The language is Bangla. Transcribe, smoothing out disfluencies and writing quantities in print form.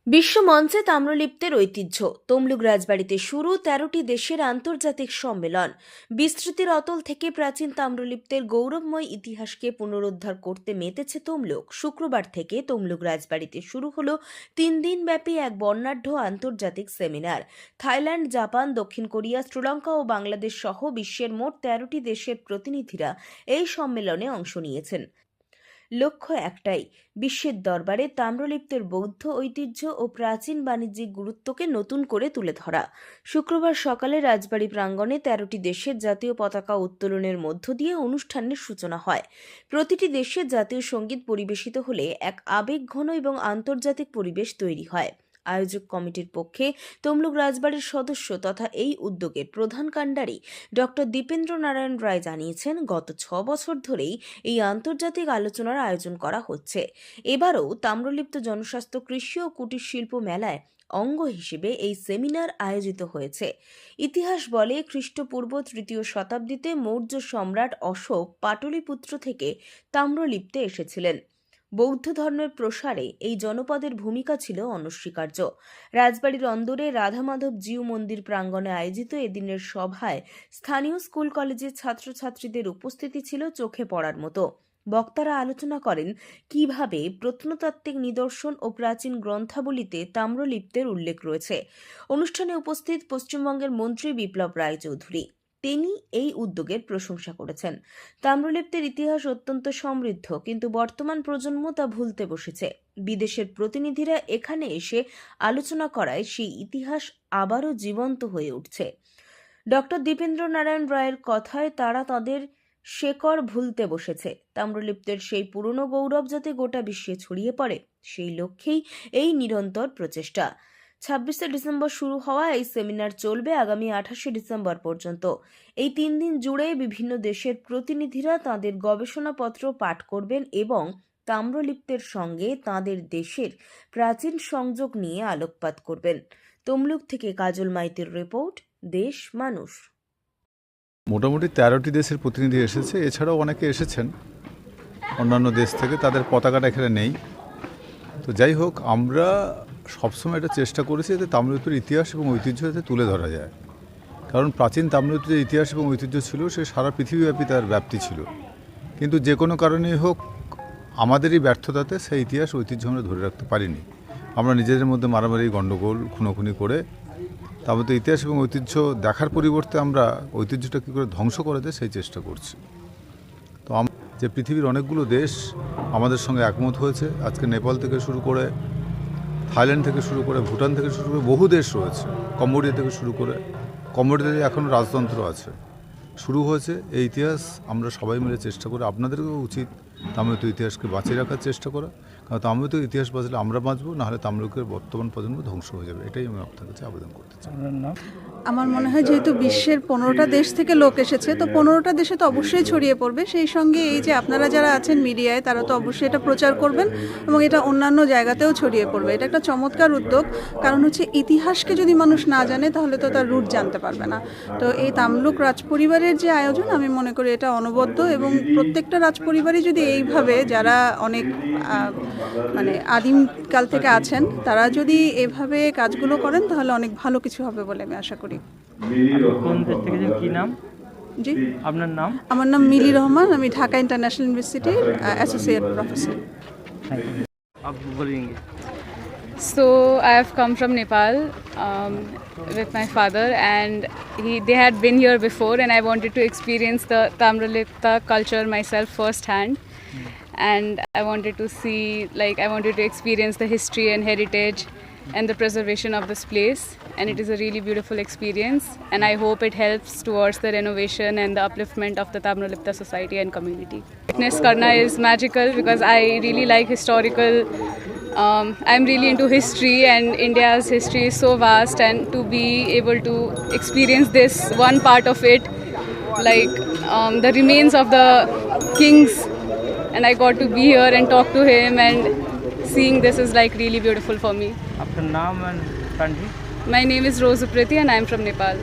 বিশ্ব মঞ্চে তাম্রলিপ্তের ঐতিহ্য। তমলুক রাজবাড়িতে শুরু ১৩টি দেশের আন্তর্জাতিক সম্মেলন। বিস্তৃতির অতল থেকে প্রাচীন তাম্রলিপ্তের গৌরবময় ইতিহাসকে পুনরুদ্ধার করতে মেতেছে তমলুক। শুক্রবার থেকে তমলুক রাজবাড়িতে শুরু হলো ৩ দিনব্যাপী এক বর্ণাঢ্য আন্তর্জাতিক সেমিনার। থাইল্যান্ড, জাপান, দক্ষিণ কোরিয়া, শ্রীলঙ্কা ও বাংলাদেশ সহ বিশ্বের মোট ১৩টি দেশের প্রতিনিধিরা এই সম্মেলনে অংশ নিয়েছেন। লক্ষ্য একটাই, বিশ্বের দরবারে তাম্রলিপ্তের বৌদ্ধ ঐতিহ্য ও প্রাচীন বাণিজ্যিক গুরুত্বকে নতুন করে তুলে ধরা। শুক্রবার সকালে রাজবাড়ি প্রাঙ্গণে ১৩টি দেশের জাতীয় পতাকা উত্তোলনের মধ্য দিয়ে অনুষ্ঠানের সূচনা হয়। প্রতিটি দেশের জাতীয় সঙ্গীত পরিবেশিত হলে এক আবেগঘন এবং আন্তর্জাতিক পরিবেশ তৈরি হয়। আয়োজক কমিটির পক্ষে তমলুক রাজবাড়ির সদস্য তথা এই উদ্যোগের প্রধান কাণ্ডারি ডক্টর দীপেন্দ্র নারায়ণ রায় জানিয়েছেন, গত ৬ বছর ধরেই এই আন্তর্জাতিক আলোচনার আয়োজন করা হচ্ছে। এবারও তাম্রলিপ্ত জনস্বাস্থ্য, কৃষি ও কুটির শিল্প মেলায় অঙ্গ হিসেবে এই সেমিনার আয়োজিত হয়েছে। ইতিহাস বলে, খ্রিস্টপূর্ব ৩য় শতাব্দীতে মৌর্য সম্রাট অশোক পাটলিপুত্র থেকে তাম্রলিপ্তে এসেছিলেন। বৌদ্ধ ধর্মের প্রসারে এই জনপদের ভূমিকা ছিল অনস্বীকার্য। রাজবাড়ির অন্দরে রাধা মাধব জিউ মন্দির প্রাঙ্গণে আয়োজিত এদিনের সভায় স্থানীয় স্কুল কলেজের ছাত্রছাত্রীদের উপস্থিতি ছিল চোখে পড়ার মতো। বক্তারা আলোচনা করেন কিভাবে প্রত্নতাত্ত্বিক নিদর্শন ও প্রাচীন গ্রন্থাবলীতে তাম্রলিপ্তের উল্লেখ রয়েছে। অনুষ্ঠানে উপস্থিত পশ্চিমবঙ্গের মন্ত্রী বিপ্লব রায়চৌধুরী, তিনি এই উদ্যোগের প্রশংসা করেছেন। তাম্রলিপ্তের ইতিহাস অত্যন্ত সমৃদ্ধ, কিন্তু বর্তমান প্রজন্ম তা ভুলতে বসেছে। বিদেশের প্রতিনিধিরা এখানে এসে আলোচনা করায় সেই ইতিহাস আবারও জীবন্ত হয়ে উঠছে। ডক্টর দীপেন্দ্র নারায়ণ রায়ের কথায় তারা তাদের শেকড় ভুলতে বসেছে। তাম্রলিপ্তের সেই পুরনো গৌরব যাতে গোটা বিশ্বে ছড়িয়ে পড়ে, সেই লক্ষ্যেই এই নিরন্তর প্রচেষ্টা। ২৬শে ডিসেম্বর শুরু হওয়া এই সেমিনার চলবে আগামী ২৮শে ডিসেম্বর পর্যন্ত। এই ৩ দিন জুড়ে বিভিন্ন দেশের প্রতিনিধিরা তাঁদের গবেষণাপত্র পাঠ করবেন এবং তাম্রলিপ্তের সঙ্গে তাঁদের দেশের প্রাচীন সংযোগ নিয়ে আলোকপাত করবেন। তমলুক থেকে কাজল মাইতির রিপোর্ট, দেশ মানুষ। মোটামুটি ১৩টি দেশের প্রতিনিধি এসেছে, এছাড়াও অনেকে এসেছেন অন্যান্য দেশ থেকে, তাদের পতাকাটা এখানে নেই। তো যাই হোক, আমরা সবসময় এটা চেষ্টা করেছি যাতে তাম্রলিপ্তের ইতিহাস এবং ঐতিহ্য যাতে তুলে ধরা যায়। কারণ প্রাচীন তাম্রলিপ্তের ইতিহাস এবং ঐতিহ্য ছিল, সে সারা পৃথিবীব্যাপী তার ব্যাপ্তি ছিল। কিন্তু যে কোনো কারণেই হোক, আমাদেরই ব্যর্থতাতে সেই ইতিহাস ঐতিহ্য আমরা ধরে রাখতে পারিনি। আমরা নিজেদের মধ্যে মারামারি, গণ্ডগোল, খুনোখুনি করে তার মধ্যে ইতিহাস এবং ঐতিহ্য দেখার পরিবর্তে আমরা ঐতিহ্যটা কী করে ধ্বংস করা যায় সেই চেষ্টা করছি। তো যে পৃথিবীর অনেকগুলো দেশ আমাদের সঙ্গে একমত হয়েছে। আজকে নেপাল থেকে শুরু করে, থাইল্যান্ড থেকে শুরু করে, ভুটান থেকে শুরু করে বহু দেশ রয়েছে, কম্বোডিয়া থেকে শুরু করে, কম্বোডিয়াতে এখনও রাজতন্ত্র আছে। শুরু হয়েছে এই ইতিহাস, আমরা সবাই মিলে চেষ্টা করে, আপনাদেরও উচিত তাম্রলিপ্ত ইতিহাসকে বাঁচিয়ে রাখার চেষ্টা করা। কারণ তাম্রলিপ্ত ইতিহাস বাঁচলে আমরা বাঁচবো, নাহলে তাম্রলিপ্তের বর্তমান প্রজন্ম ধ্বংস হয়ে যাবে। এটাই আমি আপনার কাছে আবেদন করতে চাই। আমার মনে হয় যেহেতু বিশ্বের 15টা দেশ থেকে লোক এসেছে, তো 15টা দেশে তো অবশ্যই ছড়িয়ে পড়বে। সেই সঙ্গে এই যে আপনারা যারা আছেন মিডিয়ায়, তারা তো অবশ্যই এটা প্রচার করবেন এবং এটা অন্যান্য জায়গাতেও ছড়িয়ে পড়বে। এটা একটা চমৎকার উদ্যোগ। কারণ হচ্ছে ইতিহাসকে যদি মানুষ না জানে তাহলে তো তার রুট জানতে পারবে না। তো এই তামলুক রাজপরিবারের যে আয়োজন, আমি মনে করি এটা অনবদ্য, এবং প্রত্যেকটা রাজপরিবারই যদি এইভাবে, যারা অনেক মানে আদিমকাল থেকে আছেন, তারা যদি এভাবে কাজগুলো করেন তাহলে অনেক ভালো কিছু হবে বলে আমি আশা করি। কোন দেশ থেকে, কি নাম? জি, আপনার নাম? আমার নাম মিলি রহমান, আমি ঢাকা ইন্টারন্যাশনাল ইউনিভার্সিটির অ্যাসোসিয়েট প্রফেসর। आप बोलेंगे? So I have come from Nepal with my father, and they had been here before, and I wanted to experience the Tamralipta culture myself firsthand. And I wanted to see, I wanted to experience the history and heritage and the preservation of this place, and it is a really beautiful experience, and I hope it helps towards the renovation and the upliftment of the Tamralipta society and community. Witness karna is magical because I really like historical, I'm really into history, and India's history is so vast, and to be able to experience this one part of it, the remains of the kings, and I got to be here and talk to him, and seeing this is really beautiful for me. आपका नाम and country? My name is Rosupriti and I am from Nepal.